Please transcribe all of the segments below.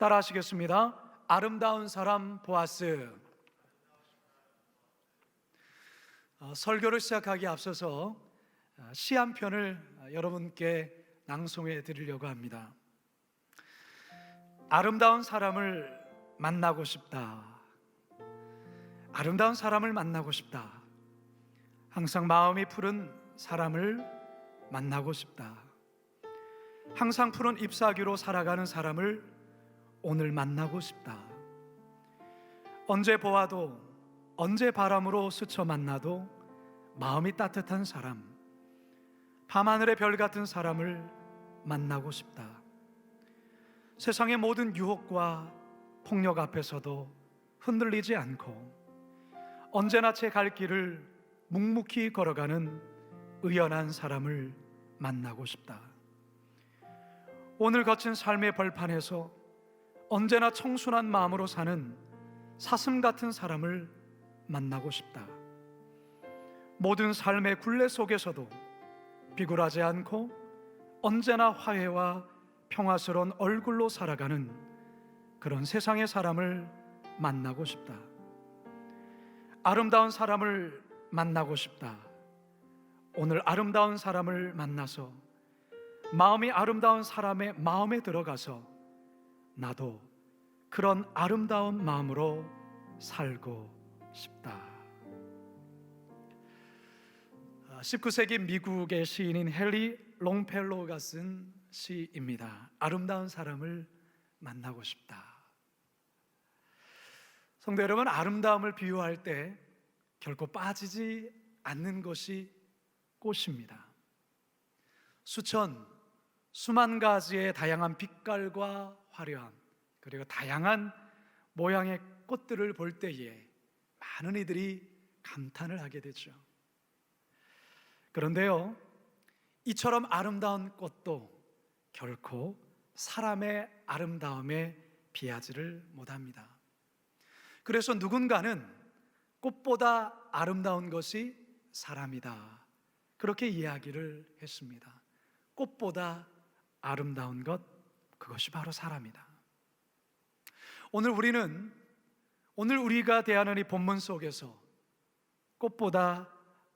따라 하시겠습니다. 아름다운 사람 보아스. 설교를 시작하기에 앞서서 시 한 편을 여러분께 낭송해 드리려고 합니다. 아름다운 사람을 만나고 싶다. 아름다운 사람을 만나고 싶다. 항상 마음이 푸른 사람을 만나고 싶다. 항상 푸른 잎사귀로 살아가는 사람을 오늘 만나고 싶다. 언제 보아도, 언제 바람으로 스쳐 만나도 마음이 따뜻한 사람, 밤하늘의 별 같은 사람을 만나고 싶다. 세상의 모든 유혹과 폭력 앞에서도 흔들리지 않고 언제나 제 갈 길을 묵묵히 걸어가는 의연한 사람을 만나고 싶다. 오늘 거친 삶의 벌판에서 언제나 청순한 마음으로 사는 사슴 같은 사람을 만나고 싶다. 모든 삶의 굴레 속에서도 비굴하지 않고 언제나 화해와 평화스러운 얼굴로 살아가는 그런 세상의 사람을 만나고 싶다. 아름다운 사람을 만나고 싶다. 오늘 아름다운 사람을 만나서 마음이 아름다운 사람의 마음에 들어가서 나도 그런 아름다운 마음으로 살고 싶다. 19세기 미국의 시인인 헨리 롱펠로우가 쓴 시입니다. 아름다운 사람을 만나고 싶다. 성도 여러분, 아름다움을 비유할 때 결코 빠지지 않는 것이 꽃입니다. 수만 가지의 다양한 빛깔과 화려함, 그리고 다양한 모양의 꽃들을 볼 때에 많은 이들이 감탄을 하게 되죠. 그런데요, 이처럼 아름다운 꽃도 결코 사람의 아름다움에 비하지를 못합니다. 그래서 누군가는 꽃보다 아름다운 것이 사람이다, 그렇게 이야기를 했습니다. 꽃보다 아름다운 것, 그것이 바로 사람이다. 오늘 우리가 대하는 이 본문 속에서 꽃보다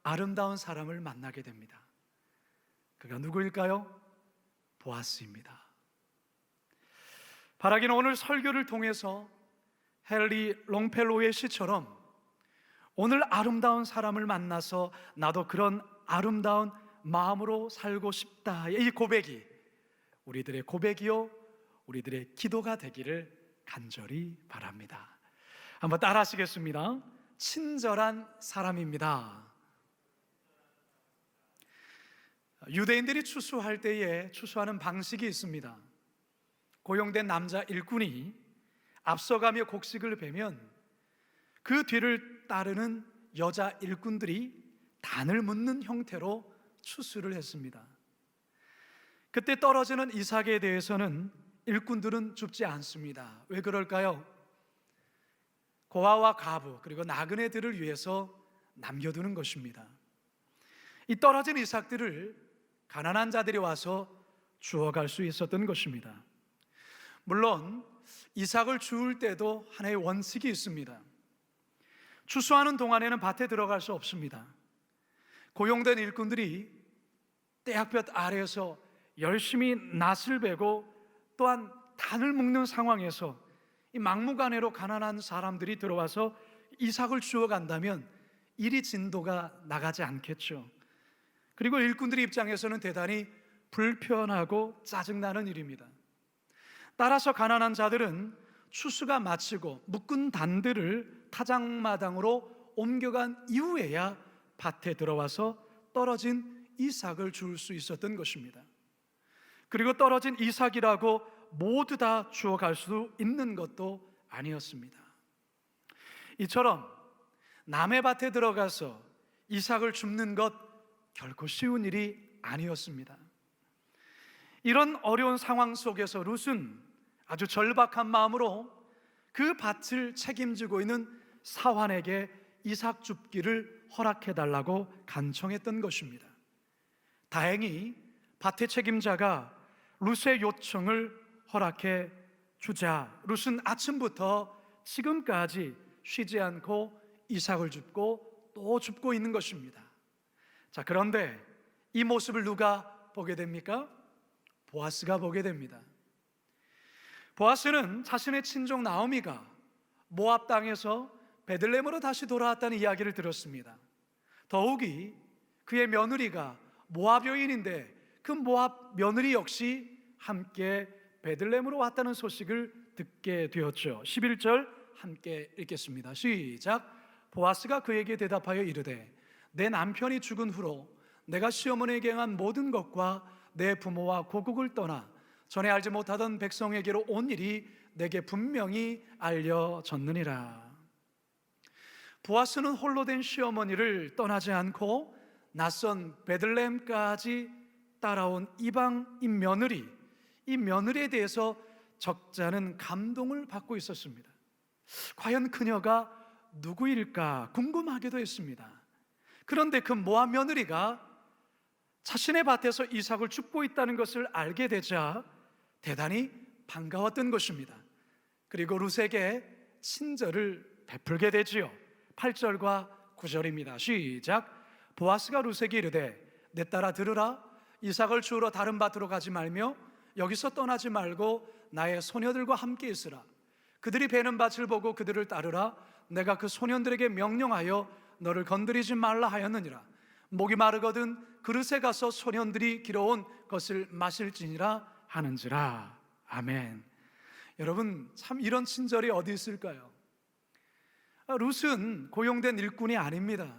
아름다운 사람을 만나게 됩니다. 그가 누구일까요? 보아스입니다. 바라기는 오늘 설교를 통해서 헨리 롱펠로우의 시처럼 오늘 아름다운 사람을 만나서 나도 그런 아름다운 마음으로 살고 싶다, 이 고백이 우리들의 고백이요, 우리들의 기도가 되기를 간절히 바랍니다. 한번 따라 하시겠습니다. 친절한 사람입니다. 유대인들이 추수할 때에 추수하는 방식이 있습니다. 고용된 남자 일꾼이 앞서가며 곡식을 베면 그 뒤를 따르는 여자 일꾼들이 단을 묻는 형태로 추수를 했습니다. 그때 떨어지는 이삭에 대해서는 일꾼들은 줍지 않습니다. 왜 그럴까요? 고아와 가부 그리고 나그네들을 위해서 남겨두는 것입니다. 이 떨어진 이삭들을 가난한 자들이 와서 주워갈 수 있었던 것입니다. 물론 이삭을 주울 때도 하나의 원칙이 있습니다. 추수하는 동안에는 밭에 들어갈 수 없습니다. 고용된 일꾼들이 떼약볕 아래에서 열심히 낫을 베고 또한 단을 묶는 상황에서 이 막무가내로 가난한 사람들이 들어와서 이삭을 주워간다면 일이 진도가 나가지 않겠죠. 그리고 일꾼들의 입장에서는 대단히 불편하고 짜증나는 일입니다. 따라서 가난한 자들은 추수가 마치고 묶은 단들을 타작마당으로 옮겨간 이후에야 밭에 들어와서 떨어진 이삭을 줄 수 있었던 것입니다. 그리고 떨어진 이삭이라고 모두 다 주워갈 수 있는 것도 아니었습니다. 이처럼 남의 밭에 들어가서 이삭을 줍는 것 결코 쉬운 일이 아니었습니다. 이런 어려운 상황 속에서 룻은 아주 절박한 마음으로 그 밭을 책임지고 있는 사환에게 이삭 줍기를 허락해달라고 간청했던 것입니다. 다행히 밭의 책임자가 룻의 요청을 허락해 주자 룻은 아침부터 지금까지 쉬지 않고 이삭을 줍고 또 줍고 있는 것입니다. 자, 그런데 이 모습을 누가 보게 됩니까? 보아스가 보게 됩니다. 보아스는 자신의 친족 나오미가 모압 땅에서 베들레헴으로 다시 돌아왔다는 이야기를 들었습니다. 더욱이 그의 며느리가 모압 여인인데 그 모압 며느리 역시 함께 베들레헴으로 왔다는 소식을 듣게 되었죠. 11절 함께 읽겠습니다. 시작. 보아스가 그에게 대답하여 이르되 내 남편이 죽은 후로 내가 시어머니에게 행한 모든 것과 내 부모와 고국을 떠나 전에 알지 못하던 백성에게로 온 일이 내게 분명히 알려졌느니라. 보아스는 홀로 된 시어머니를 떠나지 않고 낯선 베들레헴까지 따라온 이방인 며느리, 이 며느리에 대해서 적잖은 감동을 받고 있었습니다. 과연 그녀가 누구일까 궁금하기도 했습니다. 그런데 그 모압 며느리가 자신의 밭에서 이삭을 줍고 있다는 것을 알게 되자 대단히 반가웠던 것입니다. 그리고 룻에게 친절을 베풀게 되지요. 8절과 9절입니다. 시작. 보아스가 룻에게 이르되 내 딸아 들으라. 이삭을 주우러 다른 밭으로 가지 말며 여기서 떠나지 말고 나의 소녀들과 함께 있으라. 그들이 베는 밭을 보고 그들을 따르라. 내가 그 소년들에게 명령하여 너를 건드리지 말라 하였느니라. 목이 마르거든 그릇에 가서 소년들이 길어온 것을 마실지니라 하는지라. 아멘. 여러분, 참 이런 친절이 어디 있을까요? 룻은 고용된 일꾼이 아닙니다.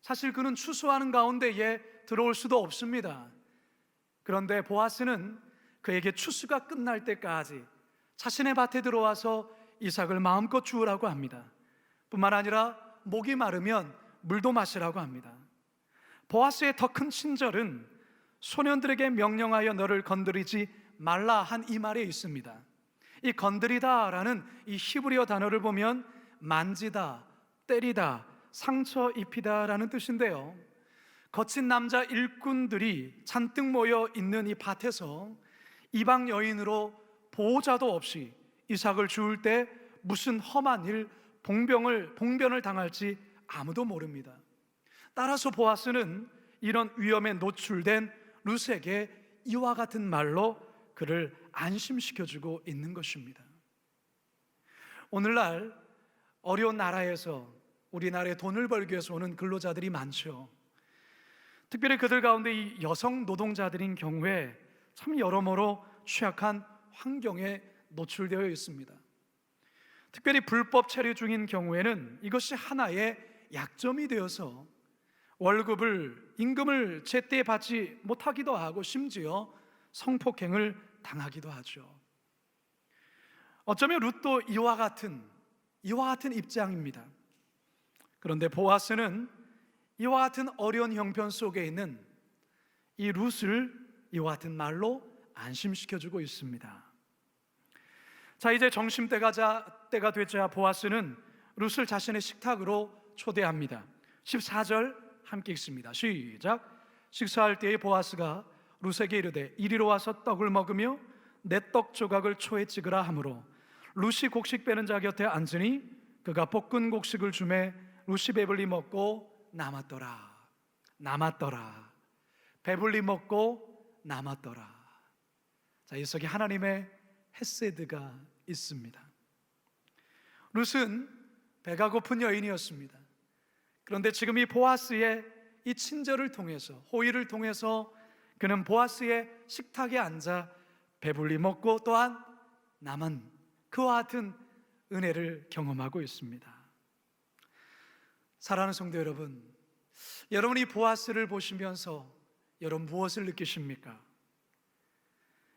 사실 그는 추수하는 가운데에 들어올 수도 없습니다. 그런데 보아스는 그에게 추수가 끝날 때까지 자신의 밭에 들어와서 이삭을 마음껏 주우라고 합니다. 뿐만 아니라 목이 마르면 물도 마시라고 합니다. 보아스의 더 큰 친절은 소년들에게 명령하여 너를 건드리지 말라 한 이 말에 있습니다. 이 건드리다라는 이 히브리어 단어를 보면 만지다, 때리다, 상처 입히다라는 뜻인데요, 거친 남자 일꾼들이 잔뜩 모여 있는 이 밭에서 이방 여인으로 보호자도 없이 이삭을 주울 때 무슨 험한 일, 봉변을 당할지 아무도 모릅니다. 따라서 보아스는 이런 위험에 노출된 룻에게 이와 같은 말로 그를 안심시켜주고 있는 것입니다. 오늘날 어려운 나라에서 우리나라에 돈을 벌기 위해서 오는 근로자들이 많죠. 특별히 그들 가운데 이 여성 노동자들인 경우에 참 여러모로 취약한 환경에 노출되어 있습니다. 특별히 불법 체류 중인 경우에는 이것이 하나의 약점이 되어서 임금을 제때 받지 못하기도 하고 심지어 성폭행을 당하기도 하죠. 어쩌면 룻도 이와 같은 입장입니다. 그런데 보아스는 이와 같은 어려운 형편 속에 있는 이 룻을 이와 같은 말로 안심시켜주고 있습니다. 자, 이제 점심때가 되자 보아스는 룻을 자신의 식탁으로 초대합니다. 14절 함께 읽습니다. 시작. 식사할 때에 보아스가 룻에게 이르되 이리로 와서 떡을 먹으며 내 떡 조각을 초에 찍으라 하므로 룻이 곡식 빼는 자 곁에 앉으니 그가 볶은 곡식을 주매 룻이 배불리 먹고 남았더라. 배불리 먹고 남았더라. 자, 이 속에 하나님의 헤세드가 있습니다. 룻은 배가 고픈 여인이었습니다. 그런데 지금 이 보아스의 이 친절을 통해서, 호의를 통해서 그는 보아스의 식탁에 앉아 배불리 먹고 또한 남은 그와 같은 은혜를 경험하고 있습니다. 사랑하는 성도 여러분, 여러분이 보아스를 보시면서 여러분 무엇을 느끼십니까?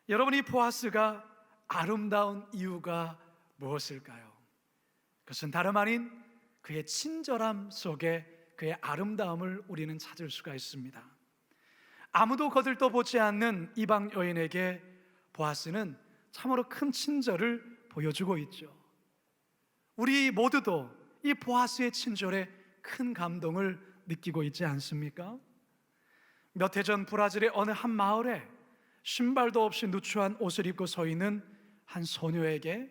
여러분이 보아스가 아름다운 이유가 무엇일까요? 그것은 다름 아닌 그의 친절함 속에 그의 아름다움을 우리는 찾을 수가 있습니다. 아무도 거들떠 보지 않는 이방 여인에게 보아스는 참으로 큰 친절을 보여주고 있죠. 우리 모두도 이 보아스의 친절에 큰 감동을 느끼고 있지 않습니까? 몇 해 전 브라질의 어느 한 마을에 신발도 없이 누추한 옷을 입고 서 있는 한 소녀에게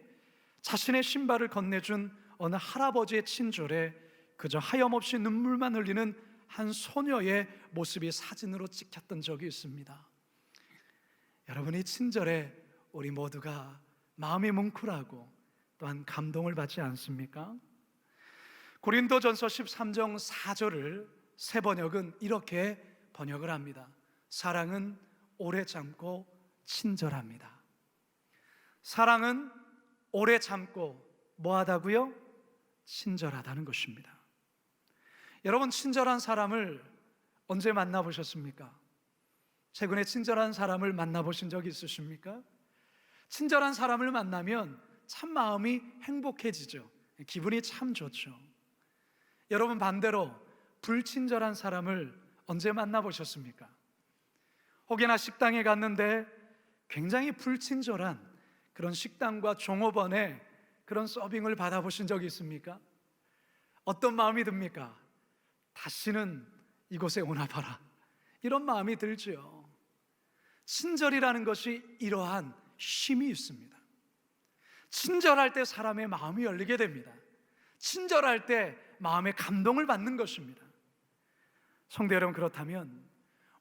자신의 신발을 건네준 어느 할아버지의 친절에 그저 하염없이 눈물만 흘리는 한 소녀의 모습이 사진으로 찍혔던 적이 있습니다. 여러분, 이 친절에 우리 모두가 마음이 뭉클하고 또한 감동을 받지 않습니까? 고린도전서 13장 4절을 새 번역은 이렇게 번역을 합니다. 사랑은 오래 참고 친절합니다. 사랑은 오래 참고 뭐하다고요? 친절하다는 것입니다. 여러분, 친절한 사람을 언제 만나보셨습니까? 최근에 친절한 사람을 만나보신 적이 있으십니까? 친절한 사람을 만나면 참 마음이 행복해지죠. 기분이 참 좋죠. 여러분, 반대로 불친절한 사람을 언제 만나보셨습니까? 혹여나 식당에 갔는데 굉장히 불친절한 그런 식당과 종업원의 그런 서빙을 받아보신 적이 있습니까? 어떤 마음이 듭니까? 다시는 이곳에 오나 봐라, 이런 마음이 들죠. 친절이라는 것이 이러한 힘이 있습니다. 친절할 때 사람의 마음이 열리게 됩니다. 친절할 때 마음의 감동을 받는 것입니다. 성도 여러분, 그렇다면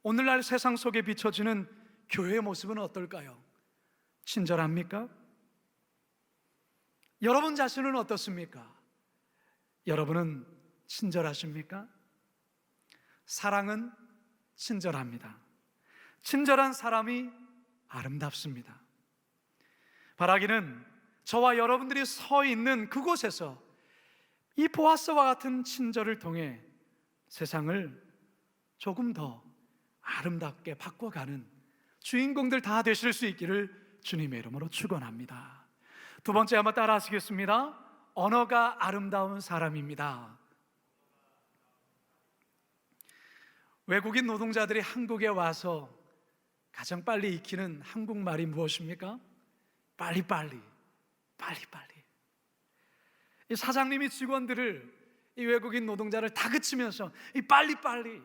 오늘날 세상 속에 비춰지는 교회의 모습은 어떨까요? 친절합니까? 여러분 자신은 어떻습니까? 여러분은 친절하십니까? 사랑은 친절합니다. 친절한 사람이 아름답습니다. 바라기는 저와 여러분들이 서 있는 그곳에서 이 보아스와 같은 친절을 통해 세상을 조금 더 아름답게 바꿔가는 주인공들 다 되실 수 있기를 주님의 이름으로 축원합니다. 두 번째 한번 따라 하시겠습니다. 언어가 아름다운 사람입니다. 외국인 노동자들이 한국에 와서 가장 빨리 익히는 한국말이 무엇입니까? 빨리빨리, 빨리빨리. 이 사장님이 직원들을, 이 외국인 노동자를 다그치면서 이 빨리빨리,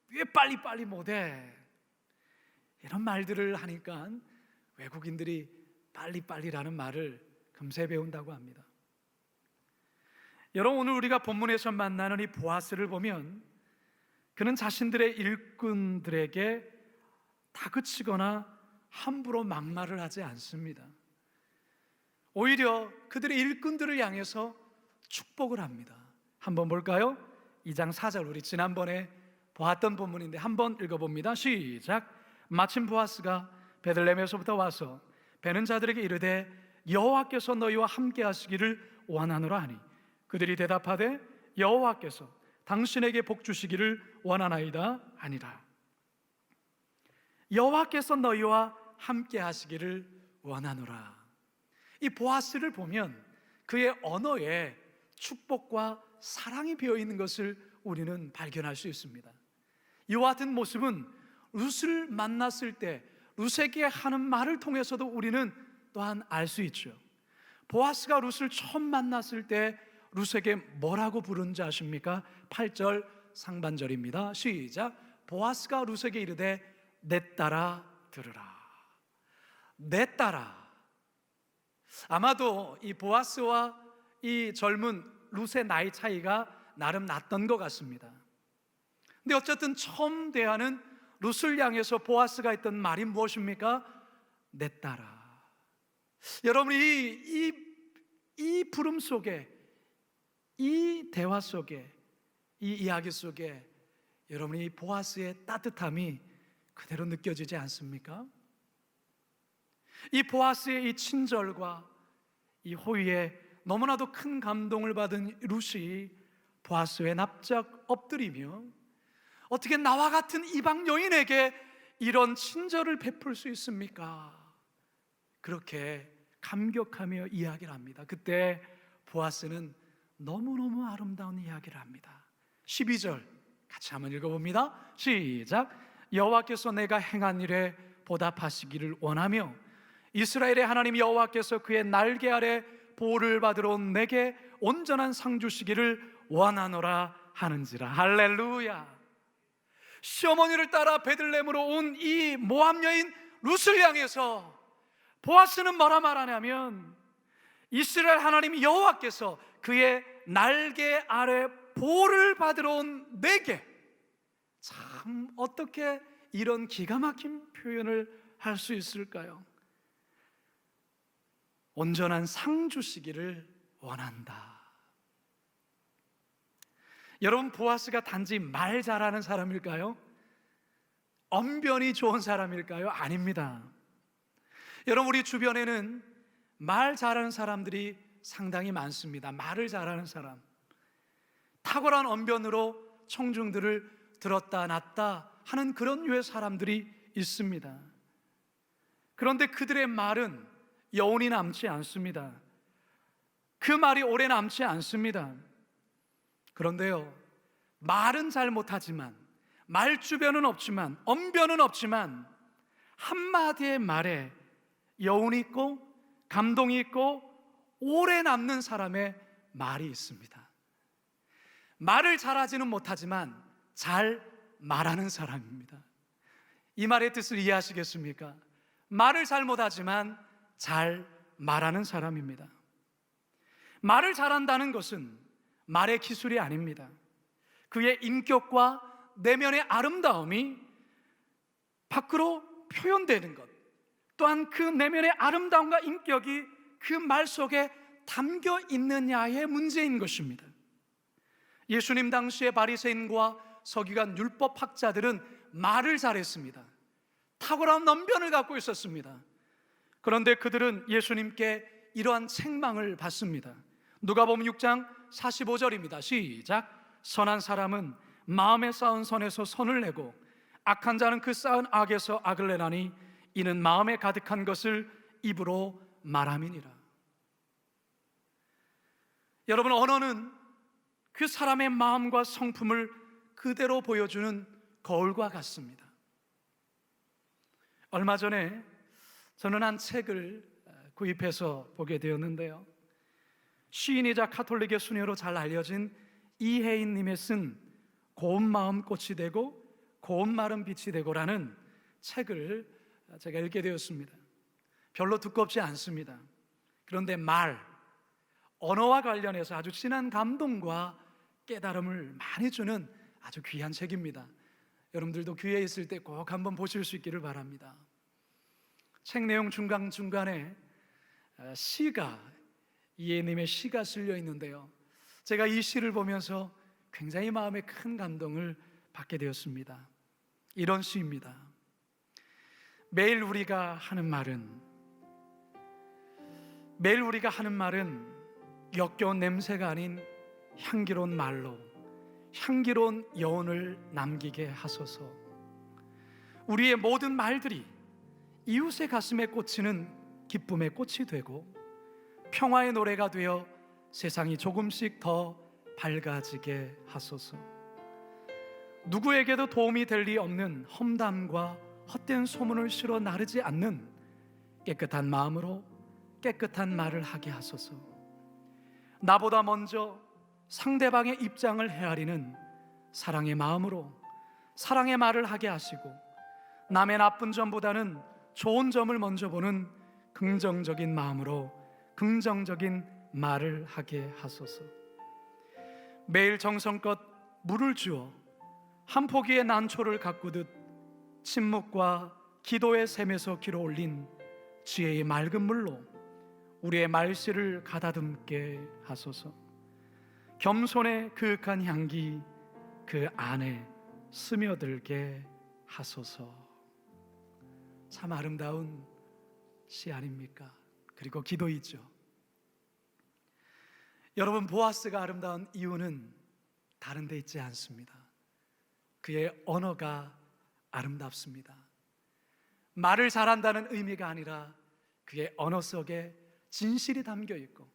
왜 빨리빨리 못해? 이런 말들을 하니까 외국인들이 빨리빨리라는 말을 금세 배운다고 합니다. 여러분, 오늘 우리가 본문에서 만나는 이 보아스를 보면 그는 자신들의 일꾼들에게 다그치거나 함부로 막말을 하지 않습니다. 오히려 그들의 일꾼들을 향해서 축복을 합니다. 한번 볼까요? 2장 4절, 우리 지난번에 보았던 본문인데 한번 읽어봅니다. 시작. 마침 보아스가 베들레헴에서부터 와서 베는 자들에게 이르되 여호와께서 너희와 함께 하시기를 원하노라 하니 그들이 대답하되 여호와께서 당신에게 복 주시기를 원하나이다 아니라. 여호와께서 너희와 함께 하시기를 원하노라. 이 보아스를 보면 그의 언어에 축복과 사랑이 배어 있는 것을 우리는 발견할 수 있습니다. 이와 같은 모습은 룻을 만났을 때 룻에게 하는 말을 통해서도 우리는 또한 알 수 있죠. 보아스가 룻을 처음 만났을 때 룻에게 뭐라고 부른지 아십니까? 8절 상반절입니다. 시작. 보아스가 룻에게 이르되 내 딸아 들으라. 내 딸아. 아마도 이 보아스와 이 젊은 룻의 나이 차이가 나름 났던 것 같습니다. 근데 어쨌든 처음 대하는 룻을 향해서 보아스가 했던 말이 무엇입니까? 내 딸아. 여러분, 이 부름 속에, 이 대화 속에, 이 이야기 속에 여러분이 보아스의 따뜻함이 그대로 느껴지지 않습니까? 이 보아스의 이 친절과 이 호의에 너무나도 큰 감동을 받은 룻이 보아스에 납작 엎드리며 어떻게 나와 같은 이방 여인에게 이런 친절을 베풀 수 있습니까? 그렇게 감격하며 이야기를 합니다. 그때 보아스는 너무너무 아름다운 이야기를 합니다. 12절 같이 한번 읽어봅니다. 시작. 여호와께서 내가 행한 일에 보답하시기를 원하며 이스라엘의 하나님 여호와께서 그의 날개 아래 보호를 받으러 온 내게 온전한 상 주시기를 원하노라 하는지라. 할렐루야. 시어머니를 따라 베들레헴으로 온 이 모압 여인 룻을 향해서 보아스는 뭐라 말하냐면 이스라엘 하나님 여호와께서 그의 날개 아래 보를 받으러 온 내게, 참 어떻게 이런 기가 막힌 표현을 할 수 있을까요? 온전한 상 주시기를 원한다. 여러분, 보아스가 단지 말 잘하는 사람일까요? 언변이 좋은 사람일까요? 아닙니다. 여러분, 우리 주변에는 말 잘하는 사람들이 상당히 많습니다. 말을 잘하는 사람, 탁월한 언변으로 청중들을 들었다 놨다 하는 그런 류의 사람들이 있습니다. 그런데 그들의 말은 여운이 남지 않습니다. 그 말이 오래 남지 않습니다. 그런데요, 말은 잘 못하지만, 말주변은 없지만, 언변은 없지만 한마디의 말에 여운이 있고 감동이 있고 오래 남는 사람의 말이 있습니다. 말을 잘하지는 못하지만 잘 말하는 사람입니다. 이 말의 뜻을 이해하시겠습니까? 말을 잘 못하지만 잘 말하는 사람입니다. 말을 잘한다는 것은 말의 기술이 아닙니다. 그의 인격과 내면의 아름다움이 밖으로 표현되는 것, 또한 그 내면의 아름다움과 인격이 그 말 속에 담겨 있느냐의 문제인 것입니다. 예수님 당시의 바리새인과 서기관 율법학자들은 말을 잘했습니다. 탁월한 언변을 갖고 있었습니다. 그런데 그들은 예수님께 이러한 책망을 받습니다. 누가복음 6장 45절입니다. 시작. 선한 사람은 마음에 쌓은 선에서 선을 내고 악한 자는 그 쌓은 악에서 악을 내나니 이는 마음에 가득한 것을 입으로 말함이니라. 여러분, 언어는 그 사람의 마음과 성품을 그대로 보여주는 거울과 같습니다. 얼마 전에 저는 한 책을 구입해서 보게 되었는데요, 시인이자 카톨릭의 수녀로 잘 알려진 이혜인님의 쓴 고운 마음 꽃이 되고 고운 말은 빛이 되고라는 책을 제가 읽게 되었습니다. 별로 두껍지 않습니다. 그런데 언어와 관련해서 아주 진한 감동과 깨달음을 많이 주는 아주 귀한 책입니다. 여러분들도 기회 있을 때 꼭 한번 보실 수 있기를 바랍니다. 책 내용 중간중간에 이혜님의 시가 실려 있는데요, 제가 이 시를 보면서 굉장히 마음에 큰 감동을 받게 되었습니다. 이런 시입니다. 매일 우리가 하는 말은 역겨운 냄새가 아닌 향기로운 말로 향기로운 여운을 남기게 하소서. 우리의 모든 말들이 이웃의 가슴에 꽂히는 기쁨의 꽃이 되고 평화의 노래가 되어 세상이 조금씩 더 밝아지게 하소서. 누구에게도 도움이 될 리 없는 험담과 헛된 소문을 실어 나르지 않는 깨끗한 마음으로 깨끗한 말을 하게 하소서. 나보다 먼저 상대방의 입장을 헤아리는 사랑의 마음으로 사랑의 말을 하게 하시고, 남의 나쁜 점보다는 좋은 점을 먼저 보는 긍정적인 마음으로 긍정적인 말을 하게 하소서. 매일 정성껏 물을 주어 한 포기의 난초를 가꾸듯 침묵과 기도의 샘에서 길어 올린 지혜의 맑은 물로 우리의 말씨를 가다듬게 하소서. 겸손의 그윽한 향기 그 안에 스며들게 하소서. 참 아름다운 시 아닙니까? 그리고 기도이죠. 여러분, 보아스가 아름다운 이유는 다른 데 있지 않습니다. 그의 언어가 아름답습니다. 말을 잘한다는 의미가 아니라 그의 언어 속에 진실이 담겨 있고,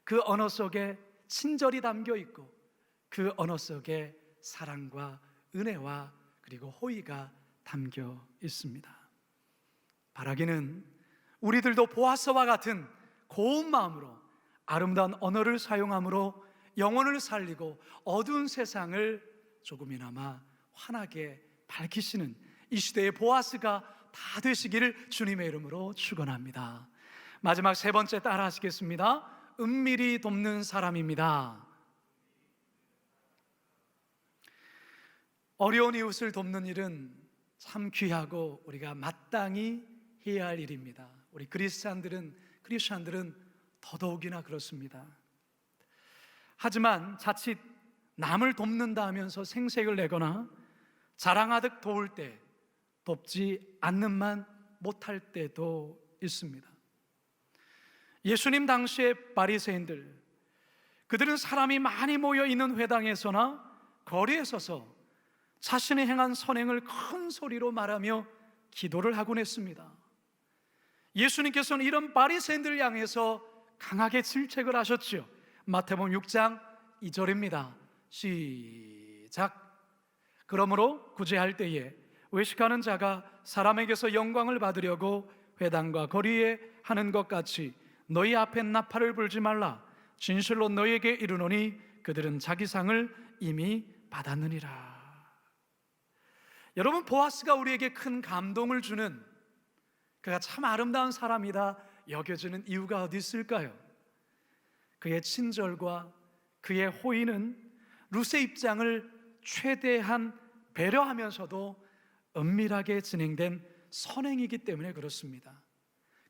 그 언어 속에 친절이 담겨 있고, 그 언어 속에 사랑과 은혜와 그리고 호의가 담겨 있습니다. 바라기는 우리들도 보아스와 같은 고운 마음으로 아름다운 언어를 사용함으로 영혼을 살리고 어두운 세상을 조금이나마 환하게 밝히시는 이 시대의 보아스가 다 되시기를 주님의 이름으로 축원합니다. 마지막 세 번째 따라 하시겠습니다. 은밀히 돕는 사람입니다. 어려운 이웃을 돕는 일은 참 귀하고 우리가 마땅히 해야 할 일입니다. 우리 크리스찬들은 더더욱이나 그렇습니다. 하지만 자칫 남을 돕는다 하면서 생색을 내거나 자랑하듯 도울 때 돕지 않는만 못할 때도 있습니다. 예수님 당시의 바리새인들, 그들은 사람이 많이 모여 있는 회당에서나 거리에 서서 자신이 행한 선행을 큰 소리로 말하며 기도를 하곤 했습니다. 예수님께서는 이런 바리새인들을 향해서 강하게 질책을 하셨죠. 마태복음 6장 2절입니다. 시작. 그러므로 구제할 때에 외식하는 자가 사람에게서 영광을 받으려고 회당과 거리에 하는 것 같이 너희 앞에 나팔을 불지 말라. 진실로 너희에게 이르노니 그들은 자기 상을 이미 받았느니라. 여러분, 보아스가 우리에게 큰 감동을 주는, 그가 참 아름다운 사람이다 여겨지는 이유가 어디 있을까요? 그의 친절과 그의 호의는 룻의 입장을 최대한 배려하면서도 은밀하게 진행된 선행이기 때문에 그렇습니다.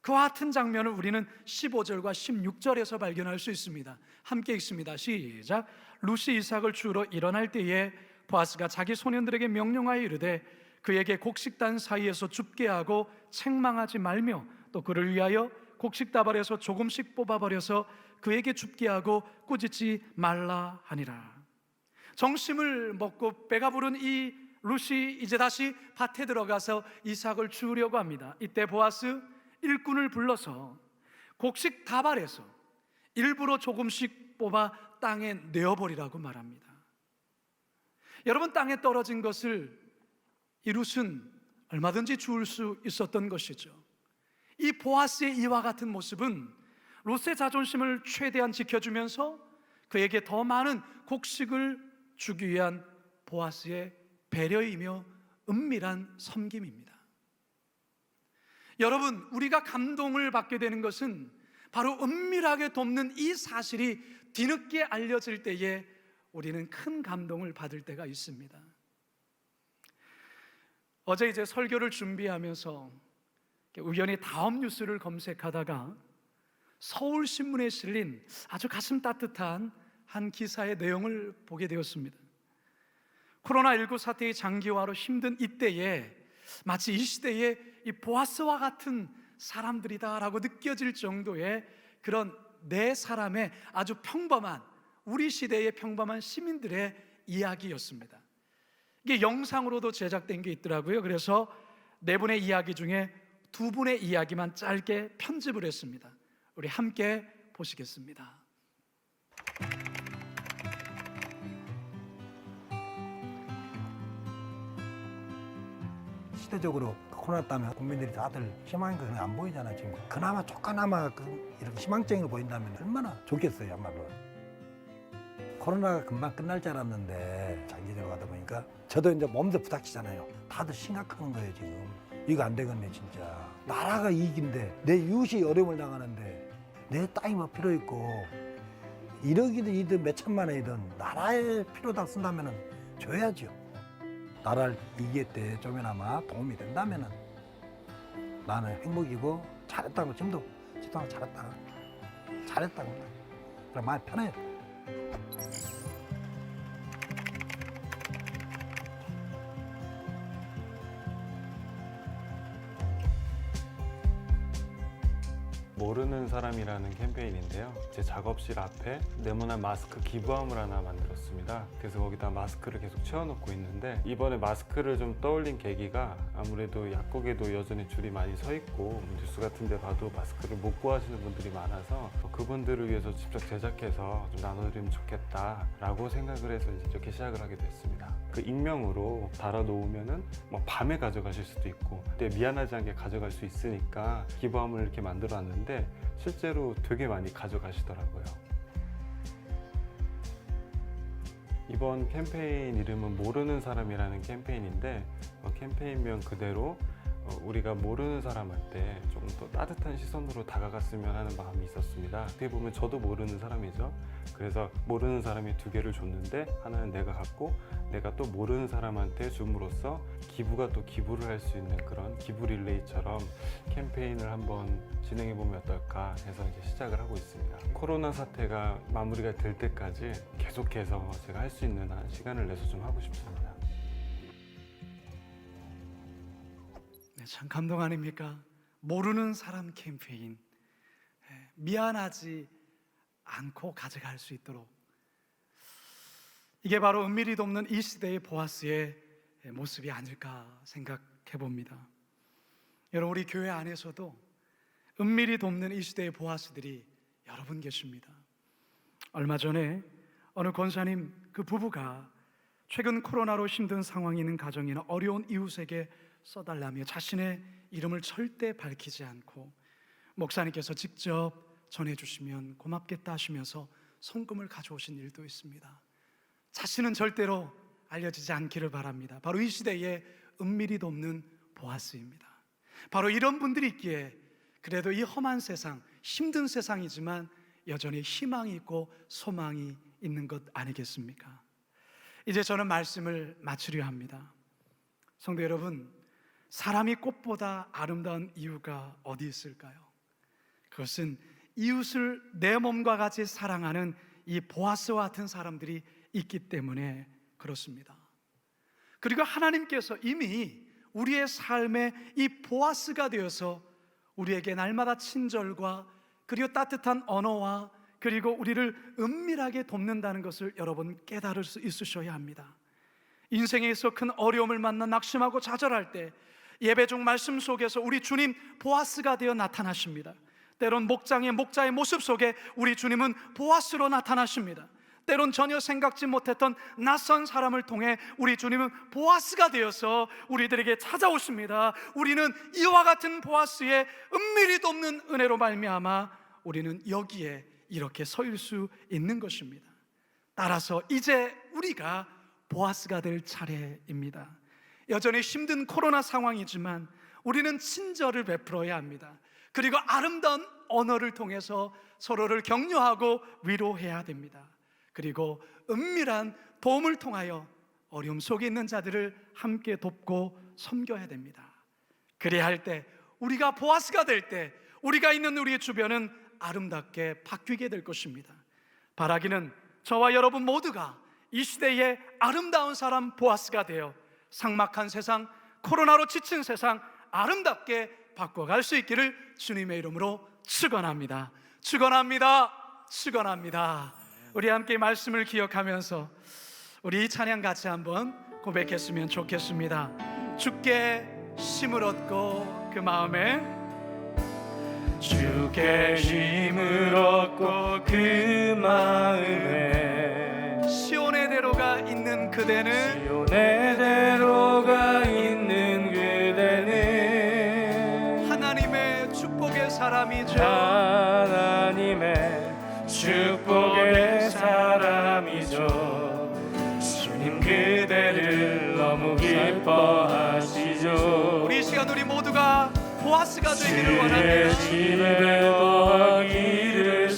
그와 같은 장면을 우리는 15절과 16절에서 발견할 수 있습니다. 함께 읽습니다. 시작. 룻이 이삭을 주우러 일어날 때에 보아스가 자기 소년들에게 명령하여 이르되 그에게 곡식단 사이에서 줍게 하고 책망하지 말며 또 그를 위하여 곡식다발에서 조금씩 뽑아버려서 그에게 줍게 하고 꾸짖지 말라 하니라. 정심을 먹고 배가 부른 이 룻이 이제 다시 밭에 들어가서 이삭을 주우려고 합니다. 이때 보아스 일꾼을 불러서 곡식다발에서 일부러 조금씩 뽑아 땅에 내어버리라고 말합니다. 여러분, 땅에 떨어진 것을 이 룻은 얼마든지 주울 수 있었던 것이죠. 이 보아스의 이와 같은 모습은 룻의 자존심을 최대한 지켜주면서 그에게 더 많은 곡식을 주기 위한 보아스의 배려이며 은밀한 섬김입니다. 여러분, 우리가 감동을 받게 되는 것은 바로 은밀하게 돕는 이 사실이 뒤늦게 알려질 때에 우리는 큰 감동을 받을 때가 있습니다. 어제 이제 설교를 준비하면서 우연히 다음 뉴스를 검색하다가 서울신문에 실린 아주 가슴 따뜻한 한 기사의 내용을 보게 되었습니다. 코로나19 사태의 장기화로 힘든 이때에 마치 이 시대에 이 보아스와 같은 사람들이다라고 느껴질 정도의 그런 네 사람의 아주 평범한, 우리 시대의 평범한 시민들의 이야기였습니다. 이게 영상으로도 제작된 게 있더라고요. 그래서 네 분의 이야기 중에 두 분의 이야기만 짧게 편집을 했습니다. 우리 함께 보시겠습니다. 시대적으로 코로나 때문에 국민들이 다들 희망이 안 보이잖아. 지금 그나마 조금나마 이렇게 희망적인 걸 보인다면 얼마나 좋겠어요. 한말로 코로나가 금방 끝날 줄 알았는데 장기적으로 가다 보니까 저도 이제 몸도 부닥치잖아요. 다들 심각한 거예요. 지금 이거 안 되겠네. 진짜 나라가 이익인데 내 이웃이 어려움을 당하는데 내 땅이 뭐 필요 있고 1억이든 2든 몇 천만 원이든 나라에 필요다 쓴다면 줘야죠. 나라를 이길 때 좀이나마 도움이 된다면 나는 행복이고 잘했다고, 지금도 잘했다고 그럼 마음 편해요. 모르는 사람이라는 캠페인인데요. 제 작업실 앞에 네모난 마스크 기부함을 하나 만들었습니다. 그래서 거기다 마스크를 계속 채워놓고 있는데, 이번에 마스크를 좀 떠올린 계기가 아무래도 약국에도 여전히 줄이 많이 서 있고 뉴스 같은 데 봐도 마스크를 못 구하시는 분들이 많아서 그분들을 위해서 직접 제작해서 좀 나눠드리면 좋겠다라고 생각을 해서 이렇게 시작을 하게 됐습니다. 그 익명으로 달아놓으면은 뭐 밤에 가져가실 수도 있고 그때 미안하지 않게 가져갈 수 있으니까 기부함을 이렇게 만들어놨는데 실제로 되게 많이 가져가시더라고요. 이번 캠페인 이름은 모르는 사람이라는 캠페인인데 캠페인명 그대로 우리가 모르는 사람한테 조금 더 따뜻한 시선으로 다가갔으면 하는 마음이 있었습니다. 어떻게 보면 저도 모르는 사람이죠. 그래서 모르는 사람이 2개를 줬는데 하나는 내가 갖고 내가 또 모르는 사람한테 줌으로써 기부가 또 기부를 할 수 있는 그런 기부 릴레이처럼 캠페인을 한번 진행해 보면 어떨까 해서 이제 시작을 하고 있습니다. 코로나 사태가 마무리가 될 때까지 계속해서 제가 할 수 있는 한 시간을 내서 좀 하고 싶습니다. 네, 참 감동 아닙니까? 모르는 사람 캠페인. 미안하지 않고 가져갈 수 있도록. 이게 바로 은밀히 돕는 이 시대의 보아스의 모습이 아닐까 생각해 봅니다. 여러분, 우리 교회 안에서도 은밀히 돕는 이 시대의 보아스들이 여러 분 계십니다. 얼마 전에 어느 권사님 그 부부가 최근 코로나로 힘든 상황이 있는 가정이나 어려운 이웃에게 써달라며 자신의 이름을 절대 밝히지 않고 목사님께서 직접 전해주시면 고맙겠다 하시면서 성금을 가져오신 일도 있습니다. 자신은 절대로 알려지지 않기를 바랍니다. 바로 이 시대에 은밀히 돕는 보아스입니다. 바로 이런 분들이 있기에 그래도 이 험한 세상, 힘든 세상이지만 여전히 희망이 있고 소망이 있는 것 아니겠습니까? 이제 저는 말씀을 마치려 합니다. 성도 여러분, 사람이 꽃보다 아름다운 이유가 어디 있을까요? 그것은 이웃을 내 몸과 같이 사랑하는 이 보아스와 같은 사람들이 있기 때문에 그렇습니다. 그리고 하나님께서 이미 우리의 삶에 이 보아스가 되어서 우리에게 날마다 친절과 그리고 따뜻한 언어와 그리고 우리를 은밀하게 돕는다는 것을 여러분 깨달을 수 있으셔야 합니다. 인생에서 큰 어려움을 만나 낙심하고 좌절할 때 예배 중 말씀 속에서 우리 주님 보아스가 되어 나타나십니다. 때론 목자의 모습 속에 우리 주님은 보아스로 나타나십니다. 때론 전혀 생각지 못했던 낯선 사람을 통해 우리 주님은 보아스가 되어서 우리들에게 찾아오십니다. 우리는 이와 같은 보아스의 은밀히 돕는 은혜로 말미암아 우리는 여기에 이렇게 서일 수 있는 것입니다. 따라서 이제 우리가 보아스가 될 차례입니다. 여전히 힘든 코로나 상황이지만 우리는 친절을 베풀어야 합니다. 그리고 아름다운 언어를 통해서 서로를 격려하고 위로해야 됩니다. 그리고 은밀한 도움을 통하여 어려움 속에 있는 자들을 함께 돕고 섬겨야 됩니다. 그래야 할 때, 우리가 보아스가 될 때 우리가 있는 우리의 주변은 아름답게 바뀌게 될 것입니다. 바라기는 저와 여러분 모두가 이 시대의 아름다운 사람 보아스가 되어 삭막한 세상, 코로나로 지친 세상 아름답게 바꿔갈 수 있기를 주님의 이름으로 축원합니다. 축원합니다. 축원합니다. 우리 함께 말씀을 기억하면서 우리 이 찬양 같이 한번 고백했으면 좋겠습니다. 주께 힘을 얻고 그 마음에 주께 힘을 얻고 그 마음에 시온의 대로가 있는 그대는 시온의 대로가 있는 그대는 하나님의 축복의 사람이죠. 하나님의 축복의 사람이죠. 주님 그대를 너무 기뻐하시죠. 우리 이 시간 우리 모두가 보아스가 되기를 주의 원합니다. 집에 거하기를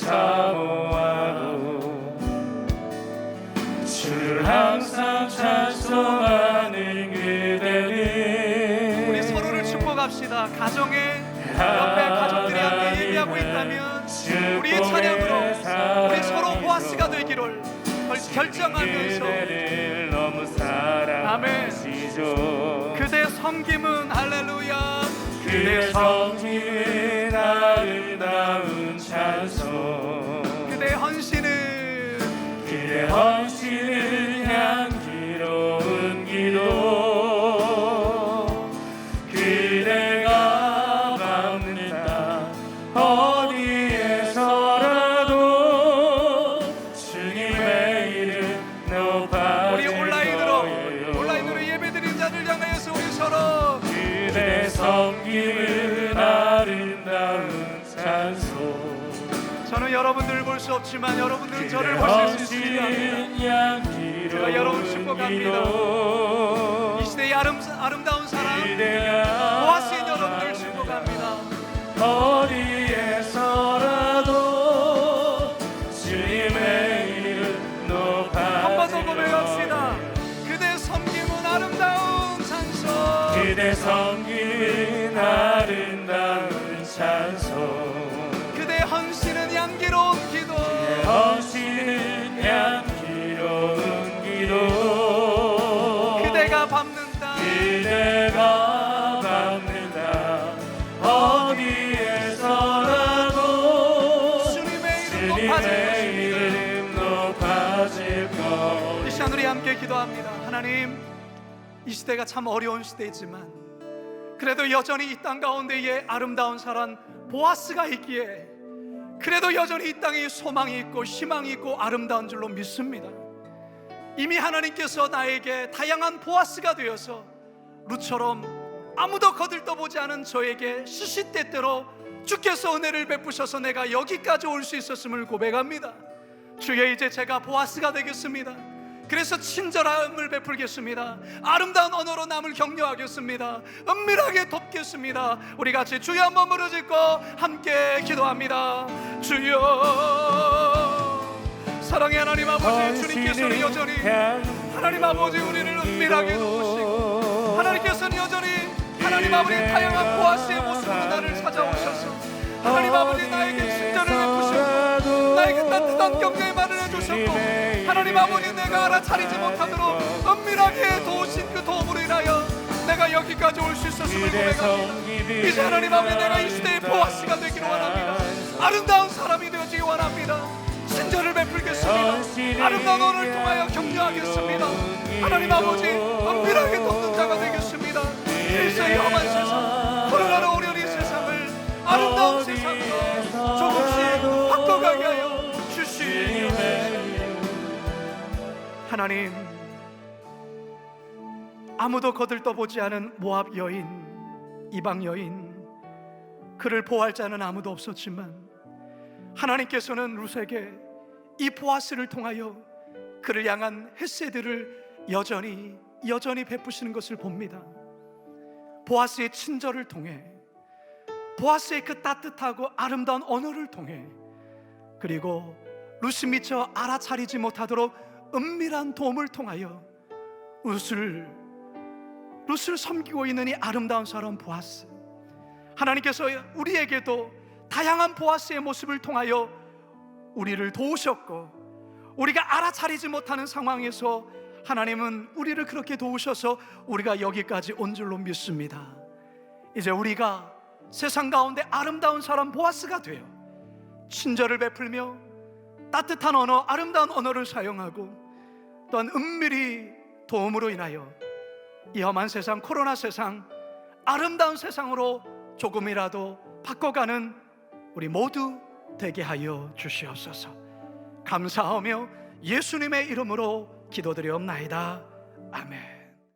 사모하고 주를 항상 찬송하는 그대는 우리 서로를 축복합시다. 가정에 옆에 가족들이 함께 예배하고 있다면 우리 이 찬양으로 우리 서로 보아스가 되기를 결정하면서 그대를 너무 사랑하시죠. 그대 섬김은 할렐루야. 그대 섬기는 아름다운 찬송 그대 헌신은 그대 헌신은 향기로운 기도 그대가 밟는다 어디에서라도 주님의 이름 높아질 우리 거예요. 온라인으로 예배드린 자들 향하여서 우리 서로 그대 섬김은 아름다운 찬송 저는 여러분들을 볼 수 없지만 여러분들은 저를 보실 수 있습니다. 제가 제가 여러분 축복합니다. 이 시대의 이 아름다운 사랑 그대가 보아스인 여러분들 축복합니다. 어디에서라도 주님의 이름 높아 한 번 더 고백합시다. 그대 섬김은 아름다운 찬송, 그대 섬기는 아름다운 찬송, 그대 헌신은 향기로운 기도, 헌신은 향기로운 기도, 그대가 밟는다, 그대가 밟는다. 어디에서라도 주님의 이름 높아질 주님의 것입니다. 이름 높아질 것. 이 시간 우리 함께 기도합니다. 하나님, 이 시대가 참 어려운 시대이지만 그래도 여전히 이 땅 가운데에 아름다운 사람 보아스가 있기에 그래도 여전히 이 땅에 소망이 있고 희망이 있고 아름다운 줄로 믿습니다. 이미 하나님께서 나에게 다양한 보아스가 되어서 루처럼 아무도 거들떠보지 않은 저에게 시시때때로 주께서 은혜를 베푸셔서 내가 여기까지 올 수 있었음을 고백합니다. 주여, 이제 제가 보아스가 되겠습니다. 그래서 친절함을 베풀겠습니다. 아름다운 언어로 남을 격려하겠습니다. 은밀하게 돕겠습니다. 우리 같이 주여 한번 부르짖고 함께 기도합니다. 주여, 사랑의 하나님 아버지, 주님께서는 여전히 하나님 아버지 우리를 은밀하게 돕으시고 하나님께서는 여전히 하나님 아버지 다양한 보아스의 모습으로 나를 찾아오셔서 하나님 아버지 나에게 친절을 베푸시고 나에게 따뜻한 격려의 말을 해주셨고 하나님 아버지 내가 알아차리지 못하도록 은밀하게 도우신 그 도움으로 인하여 내가 여기까지 올 수 있었음을 고백합니다. 이제 하나님 아버지 내가 이 시대의 보아스가 되기를 원합니다. 아름다운 사람이 되어지기 원합니다. 친절을 베풀겠습니다. 아름다운 언어를 통하여 격려하겠습니다. 하나님 아버지 은밀하게 돕는 자가 되겠습니다. 일세의 험한 세상, 코로나로 어려운 이 세상을 아름다운 세상으로 조금씩 바꿔가게 하여 주시옵소서. 하나님, 아무도 거들떠보지 않은 모압 여인, 이방 여인, 그를 보호할 자는 아무도 없었지만 하나님께서는 룻에게 이 보아스를 통하여 그를 향한 헤세드를 여전히 베푸시는 것을 봅니다. 보아스의 친절을 통해, 보아스의 그 따뜻하고 아름다운 언어를 통해, 그리고 룻이 미처 알아차리지 못하도록 은밀한 도움을 통하여 룻을 섬기고 있는 이 아름다운 사람 보아스, 하나님께서 우리에게도 다양한 보아스의 모습을 통하여 우리를 도우셨고 우리가 알아차리지 못하는 상황에서 하나님은 우리를 그렇게 도우셔서 우리가 여기까지 온 줄로 믿습니다. 이제 우리가 세상 가운데 아름다운 사람 보아스가 되어 친절을 베풀며 따뜻한 언어, 아름다운 언어를 사용하고 또한 은밀히 도움으로 인하여 이 험한 세상, 코로나 세상, 아름다운 세상으로 조금이라도 바꿔가는 우리 모두 되게 하여 주시옵소서. 감사하며 예수님의 이름으로 기도드리옵나이다. 아멘.